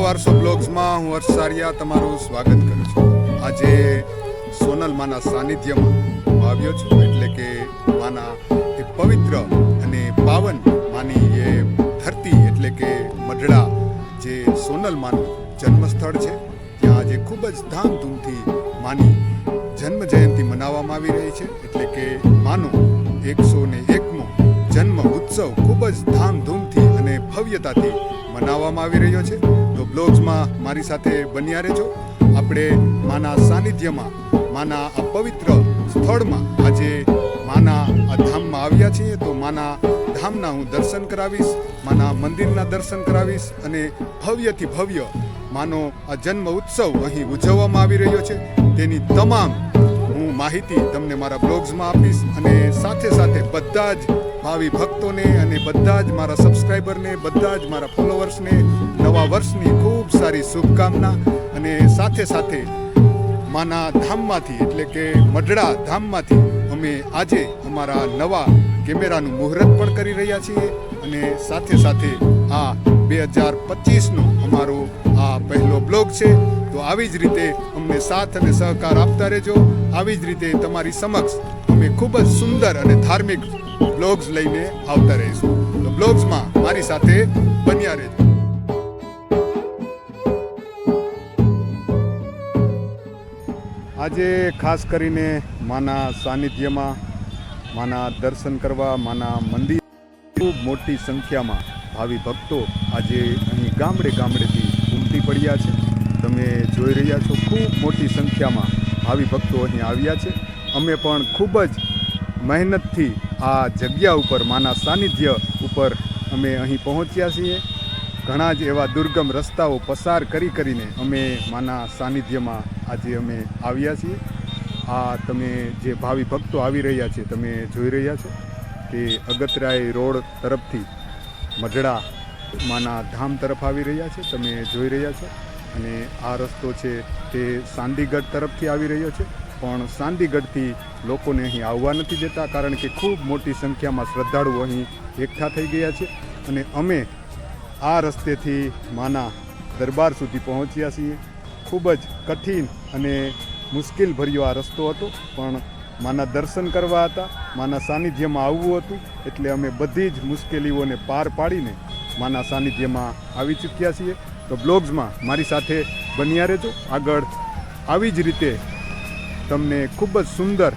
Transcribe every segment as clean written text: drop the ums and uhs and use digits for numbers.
વારસો બ્લોગ્સમાં હું હર્ષ સારિયા તમારું સ્વાગત કરું છું। આજે સોનલ માના સાનિધ્યમાં હું આવ્યો છું, એટલે કે માના એ પવિત્ર અને પાવન માની એ ધરતી એટલે કે મઢડા જે સોનલ માનું જન્મસ્થળ છે, ત્યાં આજે ખૂબ જ ધામધૂમથી માની જન્મ જયંતિ મનાવવામાં આવી રહી છે। એટલે કે માનો 101મો જન્મ ઉત્સવ ખૂબ જ ધામધૂમથી અને ભવ્યતાથી મનાવવામાં આવી રહ્યો છે। તો બ્લોગ્સમાં મારી સાથે બન્યા રહેજો। આપણે માના સાનિધ્યમાં, માના આ પવિત્ર સ્થળમાં આજે માના આ ધામમાં આવ્યા છીએ। તો માના ધામના હું દર્શન કરાવીશ, માના મંદિરના દર્શન કરાવીશ અને ભવ્યથી ભવ્ય માનો આ જન્મ ઉત્સવ અહીં ઉજવવામાં આવી રહ્યો છે તેની તમામ હું માહિતી તમને મારા બ્લોગ્સમાં આપીશ અને સાથે સાથે બધા જ ભાવિ ભક્તોને અને બધા જ મારા સબસ્ક્રાઈબરને, બધા જ મારા ફોલોવર્સને નવા વર્ષની ખૂબ સારી શુભકામના। અને સાથે સાથે માના ધામમાંથી એટલે કે મઢડા ધામમાંથી અમે આજે અમારા નવા કેમેરાનું મુહૂર્ત પણ કરી રહ્યા છીએ અને સાથે સાથે આ 2025નો અમારો આ પહેલો બ્લોગ છે। તો આવી જ રીતે અમને સાથ અને સહકાર આપતા રહેજો। આવી જ રીતે તમારી સમક્ષ અમે ખૂબ જ સુંદર અને ધાર્મિક બ્લોગ્સ લઈને આવતા રહીશું। તો બ્લોગ્સમાં મારી સાથે બન્યા રહેજો। આજે ખાસ કરીને માના સાનિધ્યમાં, માના દર્શન કરવા, માના મંદિર ખૂબ મોટી સંખ્યામાં ભાવિ ભક્તો આજે અહીં ગામડે ગામડેથી ઉમટી પડ્યા છે। તમે જોઈ રહ્યા છો, ખૂબ મોટી સંખ્યામાં ભાવિ ભક્તો અહીં આવ્યા છે। અમે પણ ખૂબ જ મહેનતથી આ જગ્યા ઉપર, માના સાનિધ્ય ઉપર અમે અહીં પહોંચ્યા છીએ। ઘણા જ એવા દુર્ગમ રસ્તાઓ પસાર કરીને અમે માના સાનિધ્યમાં આજે અમે આવ્યા છીએ। આ તમે જે ભાવિ ભક્તો આવી રહ્યા છે તમે જોઈ રહ્યા છો, તે અગતરાય રોડ તરફથી મઢડા માના ધામ તરફ આવી રહ્યા છે, તમે જોઈ રહ્યા છો। અને આ રસ્તો છે તે સાંદીગઢ તરફથી આવી રહ્યો છે, પણ સાંદીગઢથી લોકોને અહીં આવવા નથી દેતા, કારણ કે ખૂબ મોટી સંખ્યામાં શ્રદ્ધાળુઓ અહીં એકઠા થઈ ગયા છે। અને અમે આ રસ્તેથી માના દરબાર સુધી પહોંચ્યા છીએ। ખૂબ જ કઠિન અને મુશ્કેલ ભર્યો આ રસ્તો હતો, પણ માના દર્શન કરવા હતા, માના સાનિધ્યમાં આવવું હતું, એટલે અમે બધી જ મુશ્કેલીઓને પાર પાડીને માના સાનિધ્યમાં આવી ચૂક્યા છીએ। તો બ્લોગ્સમાં મારી સાથે બન્યા રહેજો। આગળ આવી જ રીતે તમને ખૂબ જ સુંદર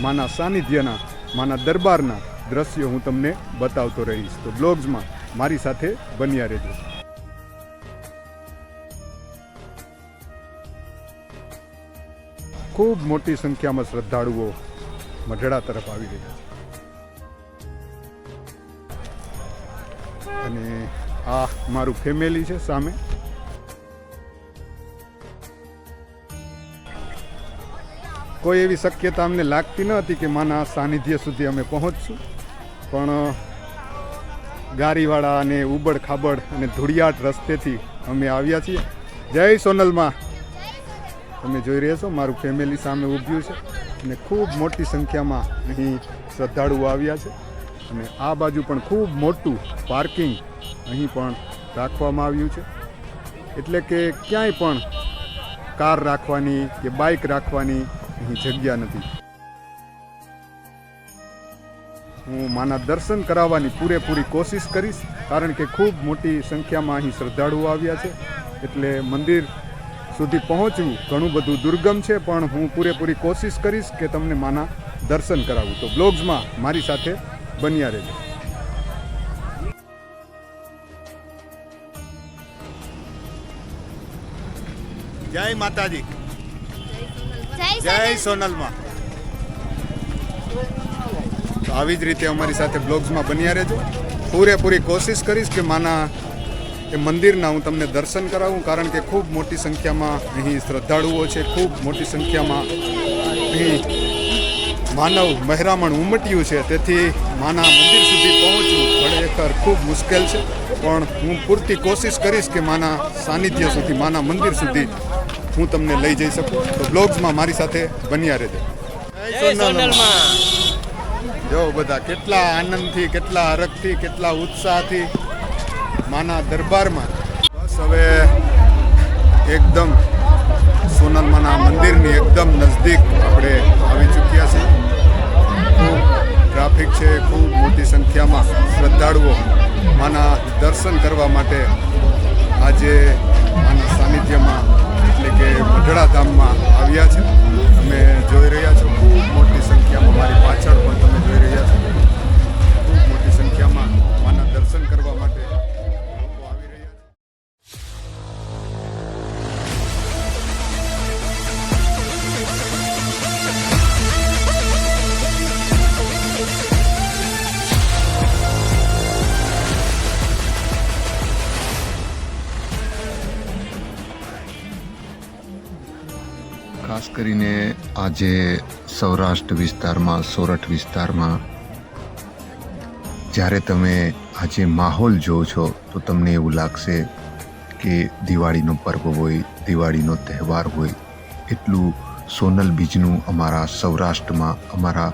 માના સાનિધ્યના, માના દરબારના દ્રશ્યો હું તમને બતાવતો રહીશ। તો બ્લોગ્સમાં મારી સાથે બન્યા રહેજો। ખૂબ મોટી સંખ્યામાં શ્રદ્ધાળુઓ મઢડા તરફ આવી રહ્યા છે અને આ મારું ફેમિલી છે સામે। કોઈ એવી શક્યતા અમને લાગતી ન હતી કે માના સાનિધ્ય સુધી અમે પહોંચશું, પણ ગાડીવાળા અને ઉબડ ખાબડ અને ધૂળિયાટ રસ્તેથી અમે આવ્યા છીએ। જય સોનલમાં। તમે જોઈ રહ્યા છો, મારું ફેમિલી સામે ઊભ્યું છે અને ખૂબ મોટી સંખ્યામાં અહીં શ્રદ્ધાળુઓ આવ્યા છે। અને આ બાજુ પણ ખૂબ મોટું પાર્કિંગ અહીં પણ રાખવામાં આવ્યું છે, એટલે કે ક્યાંય પણ કાર રાખવાની કે બાઇક રાખવાની અહીં જગ્યા નથી। હું માના દર્શન કરાવવાની પૂરેપૂરી કોશિશ કરીશ, કારણ કે ખૂબ મોટી સંખ્યામાં અહીં શ્રદ્ધાળુઓ આવ્યા છે, એટલે મંદિર સુધી પહોંચવું ઘણું બધું દુર્ગમ છે, પણ હું પૂરેપૂરી કોશિશ કરીશ કે તમને માના દર્શન કરાવું। તો બ્લોગ્સમાં મારી સાથે બન્યા રહેજો। જય માતાજી, જય સોનલમાં। તો આવી જ રીતે અમારી સાથે બ્લોગ્સમાં બન્યા રહેજો। પૂરેપૂરી કોશિશ કરીશ કે માના એ મંદિરના હું તમને દર્શન કરાવું, કારણ કે ખૂબ મોટી સંખ્યામાં અહીં શ્રદ્ધાળુઓ છે, ખૂબ મોટી સંખ્યામાં અહીં માનવ મહેરામણ ઉમટ્યું છે, તેથી માના મંદિર સુધી પહોંચવું ખરેખર ખૂબ મુશ્કેલ છે, પણ હું પૂરતી કોશિશ કરીશ કે માના સાનિધ્ય સુધી, માના મંદિર સુધી હું તમને લઈ જઈ શકું। તો બ્લોગ્સમાં મારી સાથે બન્યા રહેજો। જો બધા કેટલા આનંદથી, કેટલા હરખથી, કેટલા ઉત્સાહથી માના દરબારમાં। બસ હવે એકદમ સોનલમાના મંદિરની એકદમ નજદીક આપણે આવી ચૂક્યા છીએ. ખૂબ ટ્રાફિક છે, ખૂબ મોટી સંખ્યામાં શ્રદ્ધાળુઓ માના દર્શન કરવા માટે આજે માના સાનિધ્યમાં એટલે કે મઢડા ધામમાં આવ્યા છે. તમે જોઈ રહ્યા છો ખૂબ મોટી સંખ્યામાં, મારી પાછળ પણ તમે જોઈ રહ્યા છો ખૂબ મોટી સંખ્યામાં માના દર્શન કરવા માટે લોકો આવી રહ્યા છે. ખાસ કરીને આજે સૌરાષ્ટ્ર વિસ્તારમાં, સોરઠ વિસ્તારમાં જ્યારે તમે આજે માહોલ જોવો છો તો તમને એવું લાગશે કે દિવાળીનો પર્વ હોય, દિવાળીનો તહેવાર હોય. એટલું સોનલ બીજનું અમારા સૌરાષ્ટ્રમાં, અમારા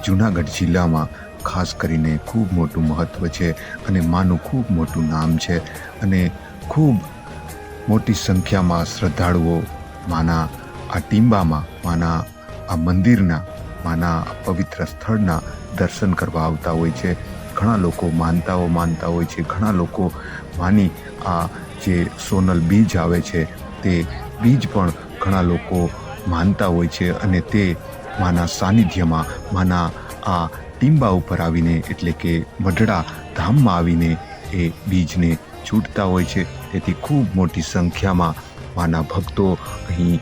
જૂનાગઢ જિલ્લામાં ખાસ કરીને ખૂબ મોટું મહત્ત્વ છે અને માનું ખૂબ મોટું નામ છે અને ખૂબ મોટી સંખ્યામાં શ્રદ્ધાળુઓ માના આ ટીંબામાં, માના આ મંદિરના, માના પવિત્ર સ્થળના દર્શન કરવા આવતા હોય છે. ઘણા લોકો માનતા હોય છે. ઘણા લોકો માની આ જે સોનલ બીજ આવે છે તે બીજ પણ ઘણા લોકો માનતા હોય છે અને તે માના સાનિધ્યમાં, માના આ ટીંબા ઉપર આવીને એટલે કે મઢડા ધામમાં આવીને એ બીજને છૂટતા હોય છે. તેથી ખૂબ મોટી સંખ્યામાં માના ભક્તો અહીં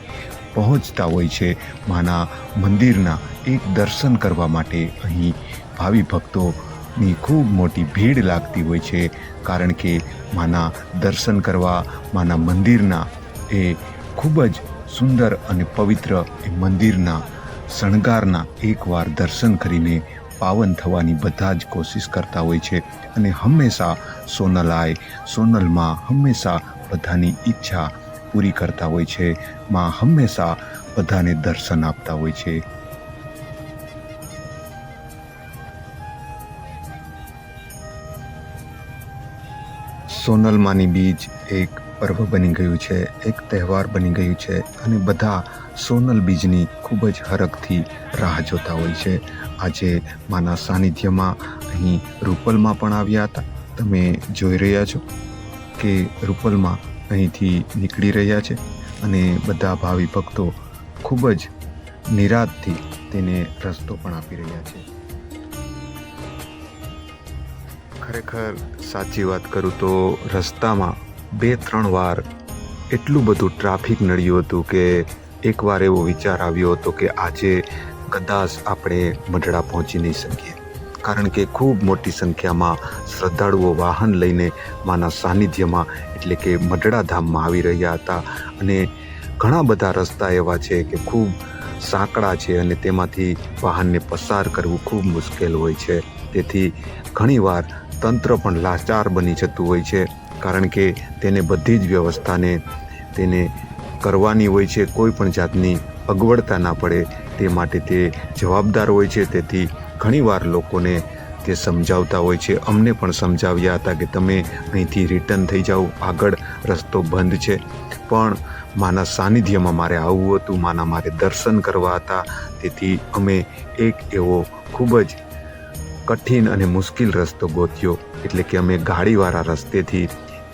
પહોંચતા હોય છે. માના મંદિરના એક દર્શન કરવા માટે અહીં ભાવિ ભક્તોની ખૂબ મોટી ભીડ લાગતી હોય છે. કારણ કે માના દર્શન કરવા, માના મંદિરના એ ખૂબ જ સુંદર અને પવિત્ર એ મંદિરના શણગારના એકવાર દર્શન કરીને પાવન થવાની બધા જ કોશિશ કરતા હોય છે અને હંમેશા સોનલાય, સોનલમાં હંમેશા બધાની ઈચ્છા પૂરી કરતા હોય છે. માં હંમેશા બધાને દર્શન આપતા હોય છે. સોનલમાની બીજ એક પર્વ બની ગયું છે, એક તહેવાર બની ગયું છે અને બધા સોનલ બીજની ખૂબ જ હરખથી રાહ જોતા હોય છે. આજે માના સાનિધ્યમાં અહીં રૂપલમાં પણ આવ્યા હતા. તમે જોઈ રહ્યા છો કે રૂપલમાં અહીંથી નીકળી રહ્યા છે અને બધા ભાવિ ભક્તો ખૂબ જ નિરાંતથી તેને રસ્તો પણ આપી રહ્યા છે. ખરેખર સાચી વાત કરું તો રસ્તામાં 2-3 વાર એટલું બધું ટ્રાફિક નડ્યું હતું કે એકવાર એવો વિચાર આવ્યો હતો કે આજે કદાચ આપણે મઢડા પહોંચી નહીં શકીએ. કારણ કે ખૂબ મોટી સંખ્યામાં શ્રદ્ધાળુઓ વાહન લઈને માના સાનિધ્યમાં એટલે કે મઢડા ધામમાં આવી રહ્યા હતા અને ઘણા બધા રસ્તા એવા છે કે ખૂબ સાંકડા છે અને તેમાંથી વાહનને પસાર કરવું ખૂબ મુશ્કેલ હોય છે. તેથી ઘણીવાર તંત્ર પણ લાચાર બની જતું હોય છે કારણ કે તેને બધી જ વ્યવસ્થાને તેને કરવાની હોય છે. કોઈ પણ જાતની અગવડતા ના પડે તે માટે તે જવાબદાર હોય છે. તેથી ઘણીવાર લોકોને તે સમજાવતા હોય છે. અમને પણ સમજાવ્યા હતા કે તમે અહીંથી રિટર્ન થઈ જાઓ, આગળ રસ્તો બંધ છે. પણ માના સાનિધ્યમાં મારે આવવું હતું, માના મારે દર્શન કરવા હતા. તેથી અમે એક એવો ખૂબ જ કઠિન અને મુશ્કેલ રસ્તો ગોત્યો એટલે કે અમે ગાડીવાળા રસ્તેથી,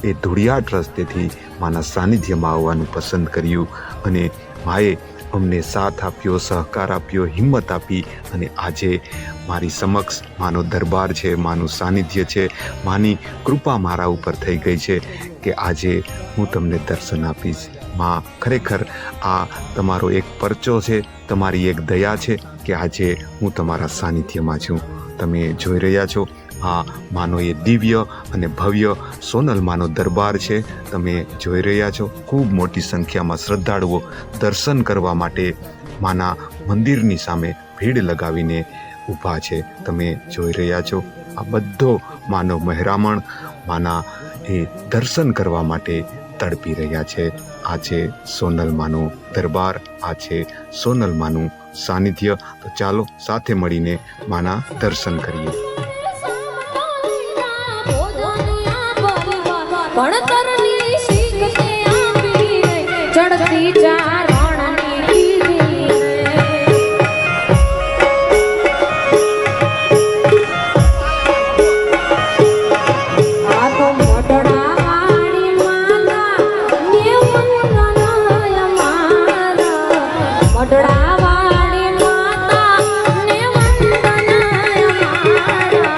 એ ધૂળિયાટ રસ્તેથી માના સાનિધ્યમાં આવવાનું પસંદ કર્યું અને માએ અમને સાથ આપ્યો, સહકાર આપ્યો, હિંમત આપી અને આજે મારી સમક્ષ માનો દરબાર છે, માનું સાનિધ્ય છે, માની કૃપા મારા ઉપર થઈ ગઈ છે કે આજે હું તમને દર્શન આપીશ. માં ખરેખર આ તમારો એક પરચો છે, તમારી એક દયા છે કે આજે હું તમારા સાનિધ્યમાં છું. તમે જોઈ રહ્યા છો આ માનો એ દિવ્ય અને ભવ્ય સોનલ માનો દરબાર છે. તમે જોઈ રહ્યા છો ખૂબ મોટી સંખ્યામાં શ્રદ્ધાળુઓ દર્શન કરવા માટે માના મંદિરની સામે ભીડ લગાવીને ઊભા છે. તમે જોઈ રહ્યા છો આ બધો માનો મહેરામણ માના એ દર્શન કરવા માટે તડપી રહ્યા છે. આ છે સોનલ માનો દરબાર, આ છે સોનલ માનું સાનિધ્ય. તો ચાલો સાથે મળીને માના દર્શન કરીએ. ચડતી ચારણની આ તો મોઢડાવાળી માતા ને વંદનાય મારા મોઢડાવાળી માતા ને વંદનાય મારા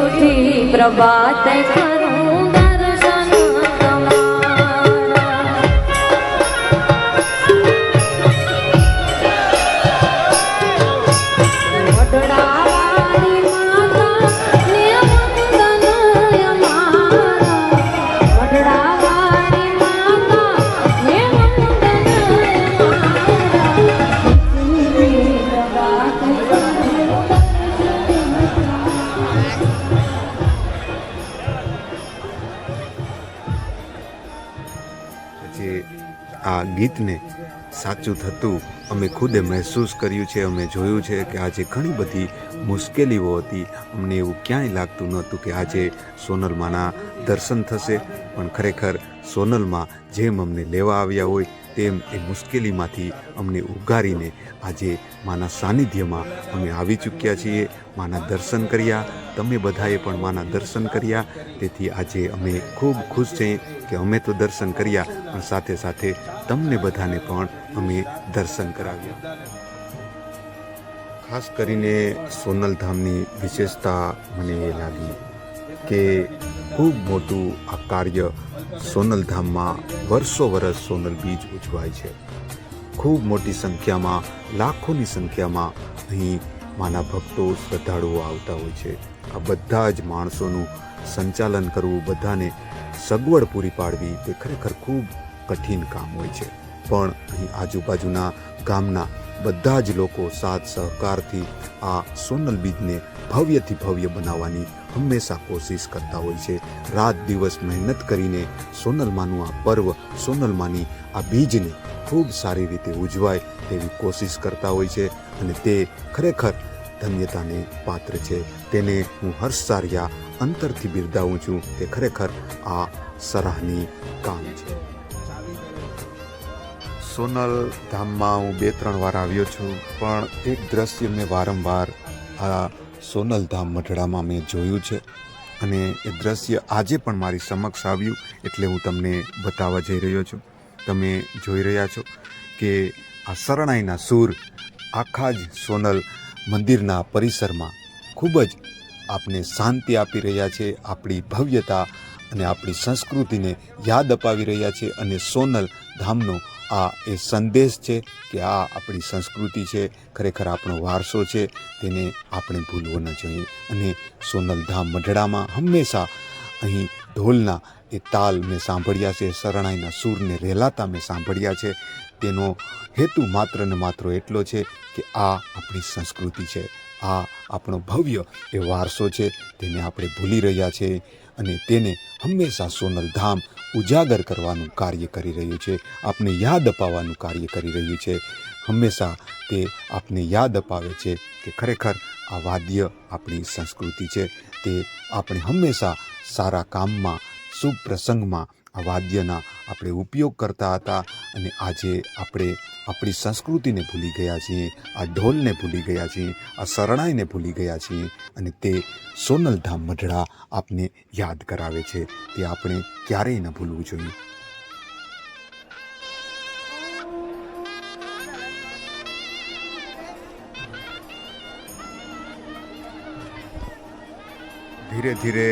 ઉઠી પ્રભાત કરું દર્શન તમારા મોઢડાવાળી માતા ને વંદનાય મારા મોઢડાવાળી માતા ને વંદનાય મારા ઉઠી પ્રભાત જે આ ગીતને સાચું થતું અમે ખુદે મહેસૂસ કર્યું છે, અમે જોયું છે કે આજે ઘણી બધી મુશ્કેલીઓ હતી. અમને એવું ક્યાંય લાગતું નહોતું કે આજે સોનલમાના દર્શન થશે, પણ ખરેખર સોનલમાં જેમ અમને લેવા આવ્યા હોય તેમ એ મુશ્કેલીમાંથી અમને ઉગારીને આજે માના સાનિધ્યમાં અમે આવી ચૂક્યા છીએ. માના દર્શન કર્યા, તમે બધાએ પણ માના દર્શન કર્યા. તેથી આજે અમે ખૂબ ખુશ છીએ કે અમે તો દર્શન કર્યા, પણ સાથે સાથે તમને બધાને પણ અમે દર્શન કરાવ્યા. ખાસ કરીને સોનલધામની વિશેષતા મને એ લાગી કે ખૂબ મોટું આ કાર્ય સોનલધામમાં વર્ષો વર્ષ સોનલ બીજ ઉજવાય છે. ખૂબ મોટી સંખ્યામાં, લાખોની સંખ્યામાં અહીં માના ભક્તો, શ્રદ્ધાળુઓ આવતા હોય છે. આ બધા જ માણસોનું સંચાલન કરવું, બધાને સગવડ પૂરી પાડવી તે ખરેખર ખૂબ કઠિન કામ હોય છે. પણ અહીં આજુબાજુના ગામના બધા જ લોકો સાથ સહકારથી આ સોનલ બીજને ભવ્યથી ભવ્ય બનાવવાની હંમેશા કોશિશ કરતા હોય છે. રાત દિવસ મહેનત કરીને સોનલમાનું આ પર્વ, સોનલમાની આ બીજને ખૂબ સારી રીતે ઉજવાય તેવી કોશિશ કરતા હોય છે, અને તે ખરેખર ધન્યતાને પાત્ર છે. તેને હું હર્ષસાર્યા અંતરથી બિરદાવું છું કે ખરેખર આ સરાહનીય કામ છે. સોનલ ધામમાં હું 2-3 વાર આવ્યો છું, પણ એક દ્રશ્ય મેં વારંવાર આ સોનલ ધામ મઢડામાં મેં જોયું છે, અને એ દ્રશ્ય આજે પણ મારી સમક્ષ આવ્યું, એટલે હું તમને બતાવવા જઈ રહ્યો છું. તમે જોઈ રહ્યા છો કે આ શરણાઈના સૂર આખા જ સોનલ મંદિરના પરિસરમાં ખૂબ જ આપને શાંતિ આપી રહ્યા છે, આપણી ભવ્યતા અને આપણી સંસ્કૃતિને યાદ અપાવી રહ્યા છે. અને સોનલ ધામનો આ એ સંદેશ છે કે આ આપણી સંસ્કૃતિ છે, ખરેખર આપણો વારસો છે, તેને આપણે ભૂલવો ન જોઈએ. અને સોનલ ધામ મઢડામાં હંમેશા અહીં ઢોલના એ તાલ મેં સાંભળ્યા છે, શરણાઈના સૂરને રેલાતા મેં સાંભળ્યા છે. તેનો હેતુ માત્ર ને માત્ર એટલો છે કે આ આપણી સંસ્કૃતિ છે, આ આપણો ભવ્ય એ વારસો છે, તેને આપણે ભૂલી રહ્યા છે. અને તેને હંમેશા સોનલ ધામ ઉજાગર કરવાનું કાર્ય કરી રહ્યું છે, આપને યાદ અપાવવાનું કાર્ય કરી રહ્યું છે. હંમેશા તે આપને યાદ અપાવે છે કે ખરેખર આ વાદ્ય આપણી સંસ્કૃતિ છે. તે આપણે હંમેશા સારા કામમાં, શુભ પ્રસંગમાં આ વાદ્યના આપણે ઉપયોગ કરતા હતા, અને આજે આપણે આપણી સંસ્કૃતિને ભૂલી ગયા છીએ, આ ઢોલને ભૂલી ગયા છીએ, આ શરણાઈને ભૂલી ગયા છીએ. અને તે સોનલ ધામ મઢડા આપને યાદ કરાવે છે. તે આપણે ક્યારેય ન ભૂલવું જોઈએ. ધીરે ધીરે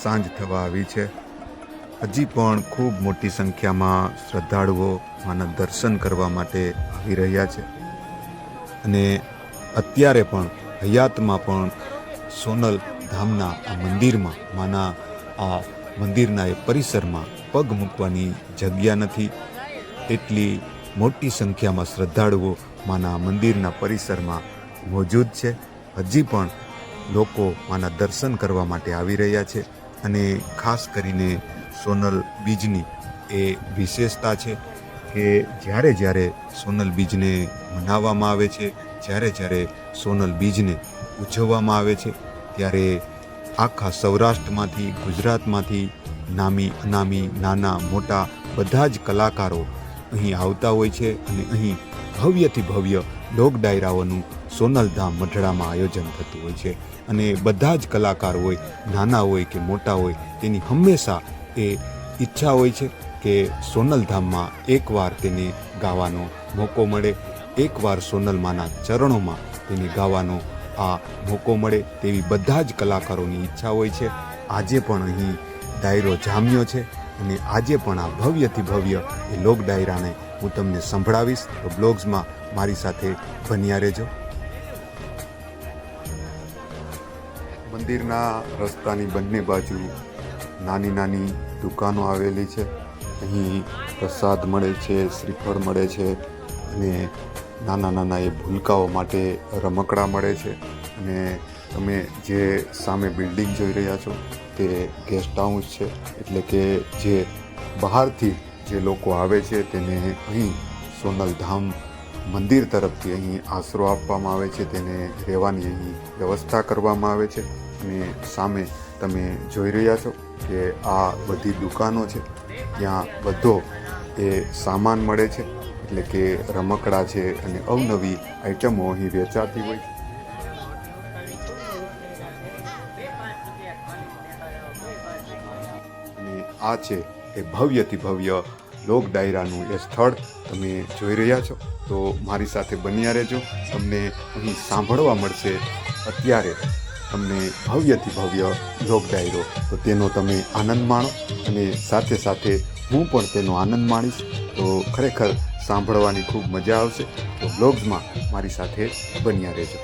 સાંજ થવા આવી છે. હજી પણ ખૂબ મોટી સંખ્યામાં શ્રદ્ધાળુઓ માના દર્શન કરવા માટે આવી રહ્યા છે. અને અત્યારે પણ હયાતમાં પણ સોનલ ધામના આ મંદિરમાં, માના આ મંદિરના એ પરિસરમાં પગ મૂકવાની જગ્યા નથી. એટલી મોટી સંખ્યામાં શ્રદ્ધાળુઓ માના મંદિરના પરિસરમાં મોજૂદ છે. હજી પણ લોકો માના દર્શન કરવા માટે આવી રહ્યા છે. અને ખાસ કરીને સોનલ બીજની એ વિશેષતા છે કે જ્યારે જ્યારે સોનલ બીજને મનાવવામાં આવે છે, જ્યારે જ્યારે સોનલ બીજને ઉજવવામાં આવે છે, ત્યારે આખા સૌરાષ્ટ્રમાંથી, ગુજરાતમાંથી નામી અનામી, નાના મોટા બધા જ કલાકારો અહીં આવતા હોય છે અને અહીં ભવ્યથી ભવ્ય લોક ડાયરાઓનું સોનલધામ મઢડામાં આયોજન થતું હોય છે. અને બધા જ કલાકાર હોય, નાના હોય કે મોટા હોય, તેની હંમેશા એ ઈચ્છા હોય છે કે સોનલધામમાં એકવાર તેને ગાવાનો મોકો મળે, એકવાર સોનલમાના ચરણોમાં તેને ગાવાનો આ મોકો મળે, તેવી બધા જ કલાકારોની ઈચ્છા હોય છે. આજે પણ અહીં ડાયરો જામ્યો છે અને આજે પણ આ ભવ્યથી ભવ્ય એ લોક ડાયરાને હું તમને સંભળાવીશ. તો બ્લોગ્સમાં મારી સાથે બન્યા રહેજો. મંદિરના રસ્તાની બંને બાજુ નાની નાની દુકાનો આવેલી છે. અહીં પ્રસાદ મળે છે, શ્રીફળ મળે છે અને નાના નાના એ ભૂલકાઓ માટે રમકડા મળે છે. અને તમે જે સામે બિલ્ડિંગ જોઈ રહ્યા છો તે ગેસ્ટ હાઉસ છે, એટલે કે જે બહારથી જે લોકો આવે છે તેને અહીં સોનલધામ મંદિર તરફથી અહીં આશરો આપવામાં આવે છે, તેને રહેવાની અહીં વ્યવસ્થા કરવામાં આવે છે. અને સામે તમે જોઈ રહ્યા છો કે આ બધી દુકાનો છે, ત્યાં બધો એ સામાન મળે છે, એટલે કે રમકડા છે અને અવનવી આઈટમો અહીં વેચાતી હોય છે. અને આ છે એ ભવ્યથી ભવ્ય લોક ડાયરાનું એ સ્થળ તમે જોઈ રહ્યા છો. તો મારી સાથે બન્યા રહેજો. તમને અહીં સાંભળવા મળશે અત્યારે તમને ભવ્યથી ભવ્ય લોક ડાયરો, તો તેનો તમે આનંદ માણો અને સાથે સાથે હું પણ તેનો આનંદ માણીશ. તો ખરેખર સાંભળવાની ખૂબ મજા આવશે. તો બ્લોગ્સમાં મારી સાથે બન્યા રહેજો.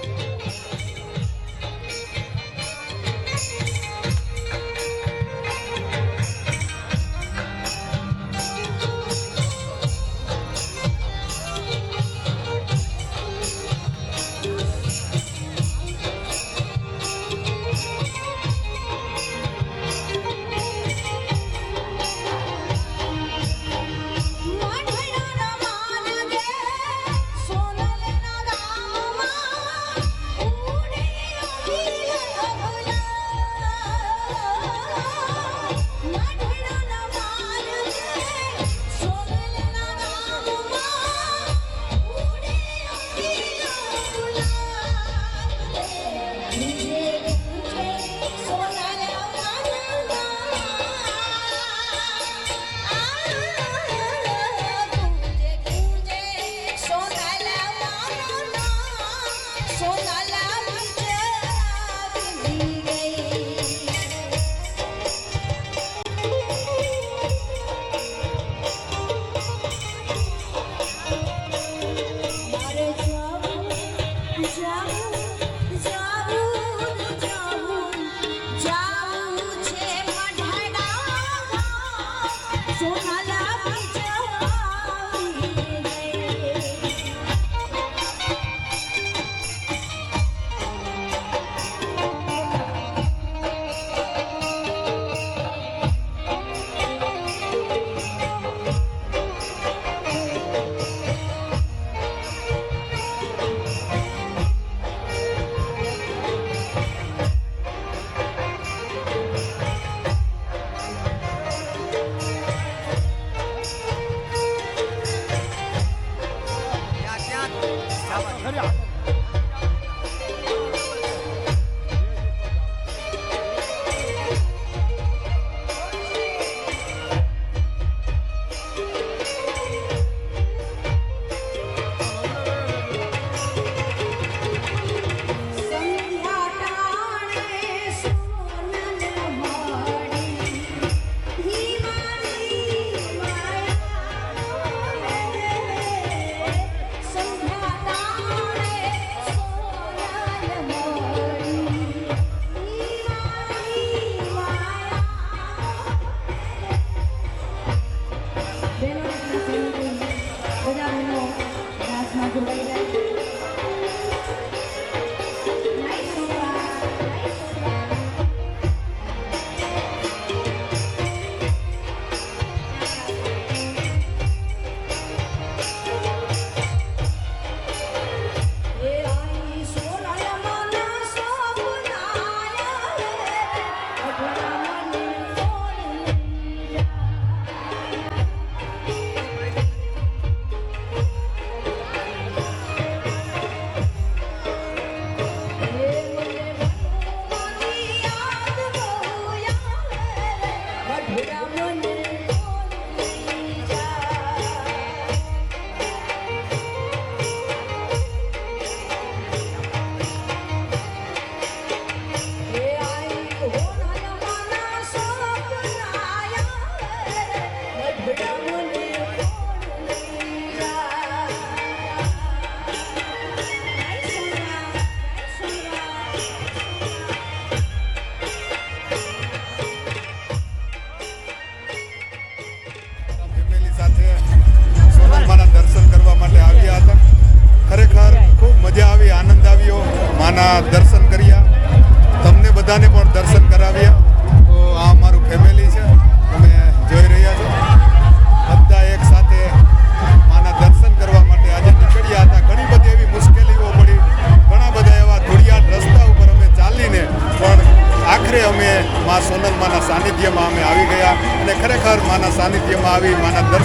દર્શન કર્યા, તમને બધાને પણ દર્શન કરાવ્યા. તો આ અમારું ફેમિલી છે, તમે જોઈ રહ્યા છો. બધા એક સાથે માના દર્શન કરવા માટે આજે નીકળ્યા હતા. ઘણી બધી એવી મુશ્કેલીઓ પડી, ઘણા બધા એવા ધૂળિયાટ રસ્તા ઉપર અમે ચાલીને પણ આખરે અમે મા સોનલ માના સાનિધ્યમાં અમે આવી ગયા અને ખરેખર માના સાનિધ્યમાં આવી માના દર્શન